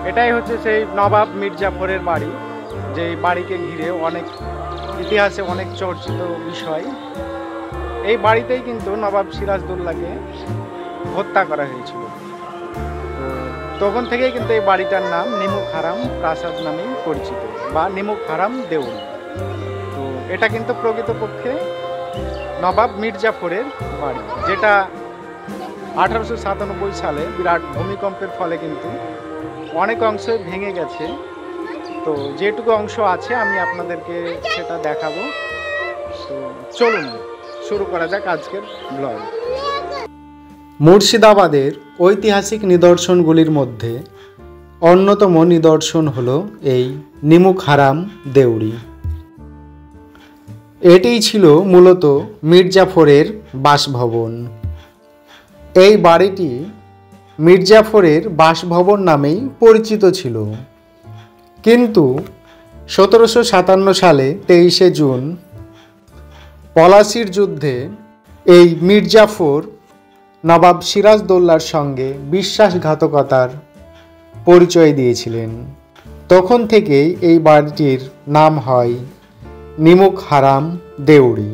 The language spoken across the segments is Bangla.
এটাই হচ্ছে সেই নবাব মীর জাফরের বাড়ি, যে বাড়িকে ঘিরে অনেক ইতিহাসে অনেক চর্চিত বিষয়। এই বাড়িতেই কিন্তু নবাব সিরাজদৌল্লাকে হত্যা করা হয়েছিল। তখন থেকেই কিন্তু এই বাড়িটার নাম নিমুখ হারাম প্রাসাদ নামেই পরিচিত, বা নিমুখ হারাম দেউল। তো এটা কিন্তু প্রকৃতপক্ষে নবাব মীর জাফরের বাড়ি, যেটা 1897 সালে বিরাট ভূমিকম্পের ফলে কিন্তু অনেক অংশ ভেঙে গেছে। তো যেটুকু অংশ আছে আমি আপনাদেরকে সেটা দেখাবো। তো চলুন শুরু করা যাক আজকের ব্লগ। মুর্শিদাবাদের ঐতিহাসিক নিদর্শনগুলির মধ্যে অন্যতম নিদর্শন হলো এই নিমুখ হারাম দেউড়ি। এটিই ছিল মূলত মীর জাফরের বাসভবন। এই বাড়িটি মীর জাফরের বাসভবন নামেই পরিচিত ছিল, কিন্তু 1757 সালে 23শে জুন পলাশির যুদ্ধে এই মীর জাফর নবাব সিরাজদৌল্লার সঙ্গে বিশ্বাসঘাতকতার পরিচয় দিয়েছিলেন। তখন থেকেই এই বাড়িটির নাম হয় নিমুখ হারাম দেউড়ি,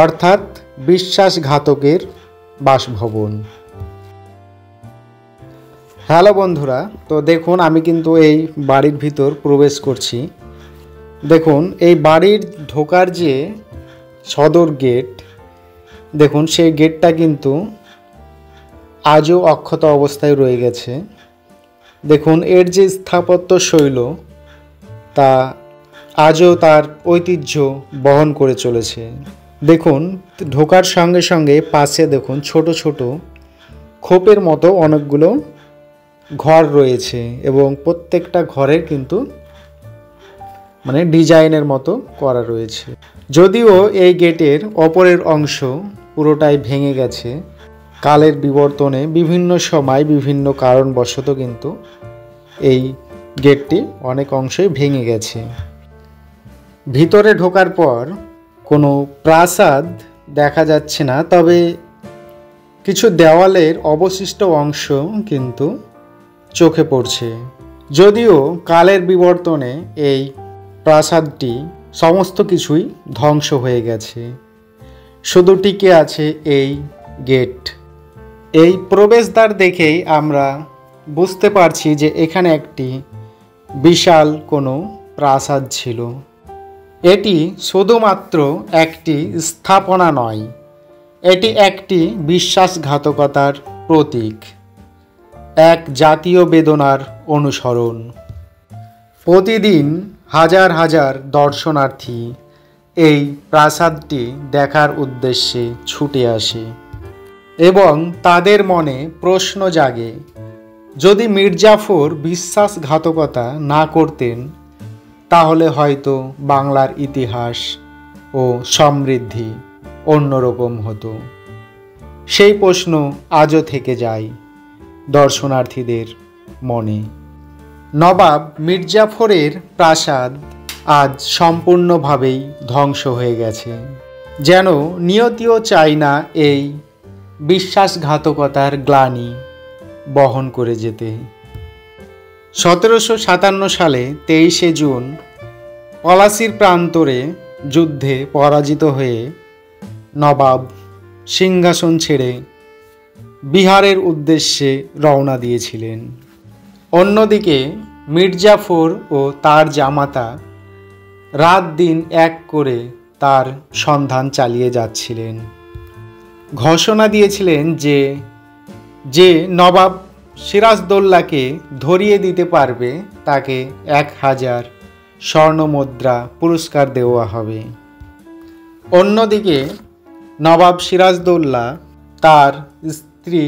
অর্থাৎ বিশ্বাসঘাতকের বাসভবন। হ্যালো বন্ধুরা, তো দেখুন আমি কিন্তু এই বাড়ির ভিতর প্রবেশ করছি। দেখুন এই বাড়ির ঢোকার যে সদর গেট, দেখুন সেই গেটটা কিন্তু আজও অক্ষত অবস্থায় রয়ে গেছে। দেখুন এর যে স্থাপত্য শৈল তা আজও তার ঐতিহ্য বহন করে চলেছে। দেখুন ঢোকার সঙ্গে সঙ্গে পাশে দেখুন ছোট ছোট খোপের মতো অনেকগুলো ঘর রয়েছে, এবং প্রত্যেকটা ঘরের কিন্তু ডিজাইনের মতো করা রয়েছে। যদিও এই গেটের অপরের অংশ পুরোটাই ভেঙে গেছে কালের বিবর্তনে, বিভিন্ন সময় বিভিন্ন কারণবশত কিন্তু এই গেটটি অনেক অংশই ভেঙে গেছে। ভিতরে ঢোকার পর কোনো প্রাসাদ দেখা যাচ্ছে না, তবে কিছু দেওয়ালের অবশিষ্ট অংশ কিন্তু চোখে পড়ছে। যদিও কালের বিবর্তনে এই প্রাসাদটি সমস্ত কিছুই ধ্বংস হয়ে গেছে, শুধু টিকে আছে এই গেট। এই প্রবেশদ্বার দেখেই আমরা বুঝতে পারছি যে এখানে একটি বিশাল কোনো প্রাসাদ ছিল। এটি শুধুমাত্র একটি স্থাপনা নয়, এটি একটি বিশ্বাসঘাতকতার প্রতীক, এক জাতীয় বেদনার অনুসরণ। প্রতিদিন হাজার হাজার দর্শনার্থী এই প্রাসাদটি দেখার উদ্দেশ্যে ছুটে আসে, এবং তাদের মনে প্রশ্ন জাগে, যদি মীর জাফর বিশ্বাসঘাতকতা না করতেন তাহলে হয়তো বাংলার ইতিহাস ও সমৃদ্ধি অন্যরকম হতো। সেই প্রশ্ন আজও থেকে যায় দর্শনার্থীদের মনে। নবাব মীর জাফরের প্রাসাদ আজ সম্পূর্ণভাবেই ধ্বংস হয়ে গেছে, যেন নিয়তিও চায় না এই বিশ্বাসঘাতকতার গ্লানি বহন করে যেতে। 1757 সালে 23শে জুন পলাশির প্রান্তরে যুদ্ধে পরাজিত হয়ে নবাব সিংহাসন ছেড়ে বিহারের উদ্দেশ্যে রওনা দিয়েছিলেন। অন্যদিকে মীর জাফর ও তার জামাতা রাত দিন এক করে তার সন্ধান চালিয়ে যাচ্ছিলেন। ঘোষণা দিয়েছিলেন যে যে নবাব সিরাজদৌল্লাকে ধরিয়ে দিতে পারবে তাকে 1000 স্বর্ণমুদ্রা পুরস্কার দেওয়া হবে। অন্যদিকে নবাব সিরাজদৌল্লা তার স্ত্রী,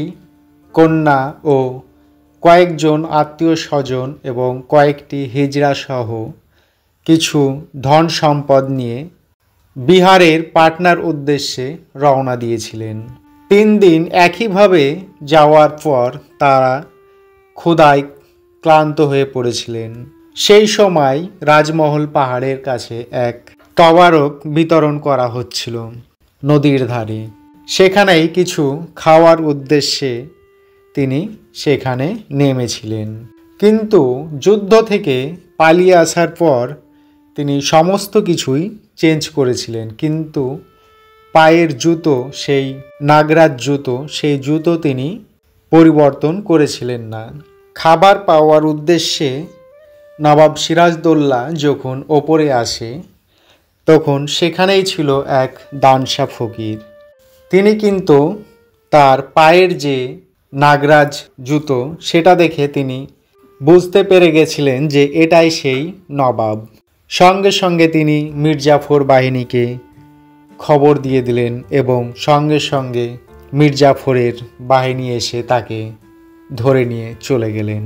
কন্যা ও কয়েকজন আত্মীয় স্বজন এবং কয়েকটি হিজড়া সহ কিছু ধন সম্পদ নিয়ে বিহারের পাটনার উদ্দেশ্যে রওনা দিয়েছিলেন। 3 দিন একইভাবে যাওয়ার পর তারা ক্ষুধায় ক্লান্ত হয়ে পড়েছিলেন। সেই সময় রাজমহল পাহাড়ের কাছে এক তবারক বিতরণ করা হচ্ছিল নদীর ধারে। সেখানেই কিছু খাওয়ার উদ্দেশ্যে তিনি সেখানে নেমেছিলেন। কিন্তু যুদ্ধ থেকে পালিয়ে আসার পর তিনি সমস্ত কিছুই চেঞ্জ করেছিলেন, কিন্তু পায়ের জুতো, সেই নাগরাজ জুতো, সেই জুতো তিনি পরিবর্তন করেছিলেন না। খাবার পাওয়ার উদ্দেশ্যে নবাব সিরাজদৌল্লা যখন ওপরে আসে তখন সেখানেই ছিল এক দানশা ফকির। তিনি কিন্তু তার পায়ের যে নাগরাজ জুতো সেটা দেখে তিনি বুঝতে পেরে গেছিলেন যে এটাই সেই নবাব। সঙ্গে সঙ্গে তিনি মির্জাফর বাহিনীকে খবর দিয়ে দিলেন এবং সঙ্গে সঙ্গে মির্জাফরের বাহিনী এসে তাকে ধরে নিয়ে চলে গেলেন।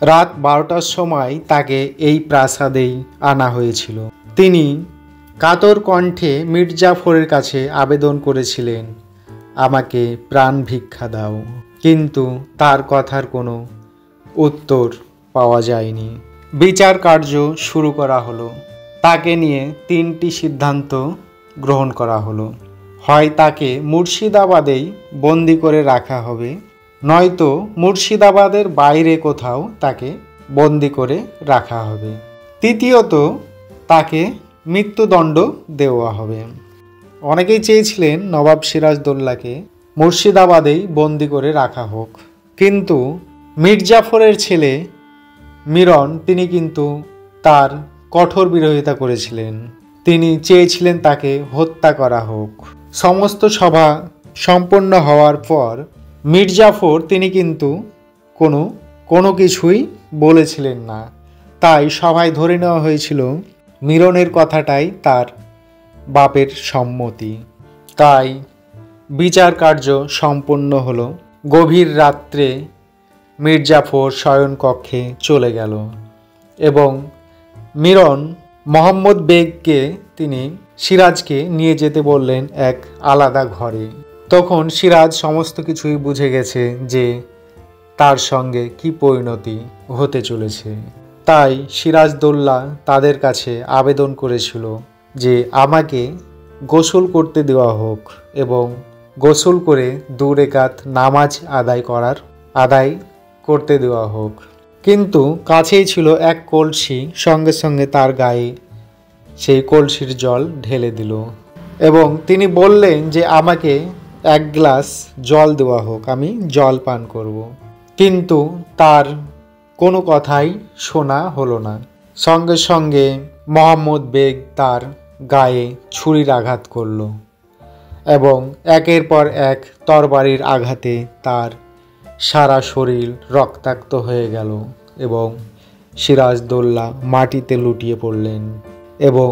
রাত 12টার সময় তাকে এই প্রাসাদেই আনা হয়েছিল। তিনি কাতর কণ্ঠে মির্জাফরের কাছে আবেদন করেছিলেন, আমাকে প্রাণ ভিক্ষা দাও, কিন্তু তার কথার কোনো উত্তর পাওয়া যায়নি। বিচার কার্য শুরু করা হলো। তাকে নিয়ে 3টি সিদ্ধান্ত গ্রহণ করা হলো। হয় তাকে মুর্শিদাবাদেই বন্দি করে রাখা হবে, নয়তো মুর্শিদাবাদের বাইরে কোথাও তাকে বন্দি করে রাখা হবে। তৃতীয়ত তাকে মৃত্যুদণ্ড দেওয়া হবে। অনেকেই চেয়েছিলেন নবাব সিরাজদৌল্লাকে মুর্শিদাবাদেই বন্দি করে রাখা হোক, কিন্তু মির্জাফরের ছেলে মিরন তিনি কিন্তু তার কঠোর বিরোধিতা করেছিলেন। তিনি চেয়েছিলেন তাকে হত্যা করা হোক। সমস্ত সভা সম্পন্ন হওয়ার পর মির্জাফর তিনি কিন্তু কোনো কিছুই বলেছিলেন না। তাই সভায় ধরে নেওয়া হয়েছিল মিরনের কথাটাই তার বাপের সম্মতি। তাই বিচার কার্য সম্পন্ন হলো। গভীর রাত্রে মির্জাফর শয়নকক্ষে চলে গেল এবং মিরন মোহাম্মদ বেগকে তিনি সিরাজকে নিয়ে যেতে বললেন এক আলাদা ঘরে। তখন সিরাজ সমস্ত কিছুই বুঝে গেছে যে তার সঙ্গে কি পরিণতি হতে চলেছে। তাই সিরাজদৌল্লা তাদের কাছে আবেদন করেছিল যে আমাকে গোসল করতে দেওয়া হোক এবং গোসল করে 2 রাকাত নামাজ আদায় করতে দেওয়া হোক। কিন্তু কাছেই ছিল এক কলসি, সঙ্গে সঙ্গে তার গায়ে সেই কলসির জল ঢেলে দিল এবং তিনি বললেন যে আমাকে 1 গ্লাস জল দেওয়া হোক, আমি জল পান করব। কিন্তু তার কোনো কথাই শোনা হলো না। সঙ্গে সঙ্গে মোহাম্মদ বেগ তার গায়ে ছুরির আঘাত করল এবং একের পর এক তরবারির আঘাতে তার সারা শরীর রক্তাক্ত হয়ে গেল এবং সিরাজদৌল্লা মাটিতে লুটিয়ে পড়লেন এবং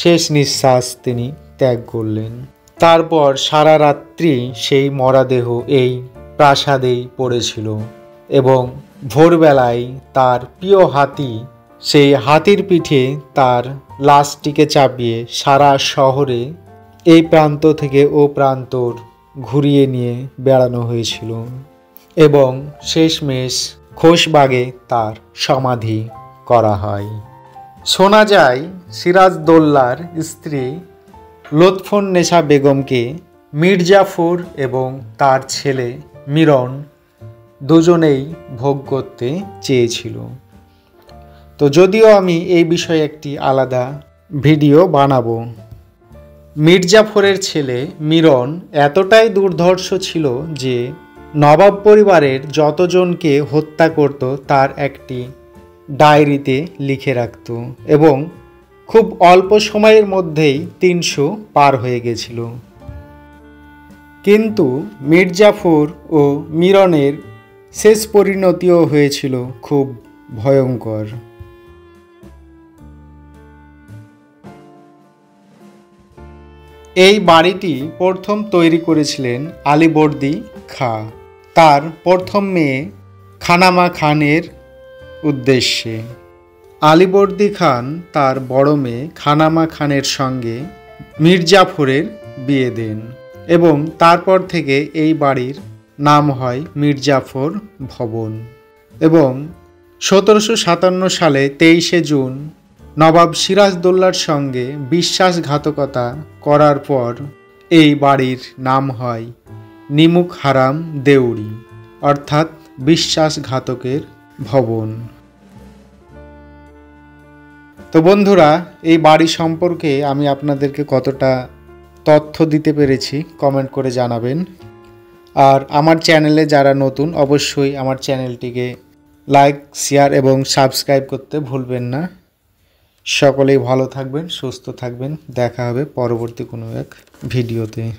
শেষ নিঃশ্বাস তিনি ত্যাগ করলেন। তারপর সারা রাত্রি সেই মরাদেহ এই প্রাসাদেই পড়েছিল এবং ভোরবেলায় তার প্রিয় হাতি, সেই হাতির পিঠে তার লাশটিকে চাপিয়ে সারা শহরে এই প্রান্ত থেকে ও প্রান্তর ঘুরিয়ে নিয়ে বেড়ানো হয়েছিল এবং শেষমেশ খোশবাগে তার সমাধি করা হয়। শোনা যায় সিরাজদৌল্লার স্ত্রী লুৎফুন্নেসা বেগমকে মির্জাফর এবং তার ছেলে মিরন দুজনেই ভোগ করতে চেয়েছিল। তো যদিও আমি এই বিষয়ে একটি আলাদা ভিডিও বানাবো। মির্জাফরের ছেলে মিরন এতটাই দুর্ধর্ষ ছিল যে নবাব পরিবারের যতজনকে হত্যা করত তার একটি ডায়েরিতে লিখে রাখত এবং খুব অল্প সময়ের মধ্যেই 300 পার হয়ে গেছিল। কিন্তু মির্জাফর ও মিরনের শেষ পরিণতিও হয়েছিল খুব ভয়ঙ্কর। এই বাড়িটি প্রথম তৈরি করেছিলেন আলীবর্দী খাঁ তার প্রথম মেয়ে খানামা খানের উদ্দেশ্যে। আলীবর্দী খান তার বড় মেয়ে খানামা খানের সঙ্গে মির্জাফরের বিয়ে দেন এবং তারপর থেকে এই বাড়ির নাম হয় মির্জাফর ভবন। এবং 1757 সালে 23শে জুন নবাব সিরাজদৌল্লার সঙ্গে বিশ্বাসঘাতকতা করার পর এই বাড়ির নাম হয় নিমুখ হারাম দেউড়ি, অর্থাৎ বিশ্বাসঘাতকের ভবন। তো বন্ধুরা, এই বাড়ি সম্পর্কে আমি আপনাদেরকে কতটা তথ্য দিতে পেরেছি কমেন্ট করে জানাবেন। আর আমার চ্যানেলে যারা নতুন অবশ্যই আমার চ্যানেলটিকে লাইক, শেয়ার এবং সাবস্ক্রাইব করতে ভুলবেন না। সকলেই ভালো থাকবেন, সুস্থ থাকবেন। দেখা হবে পরবর্তী কোনো এক ভিডিওতে।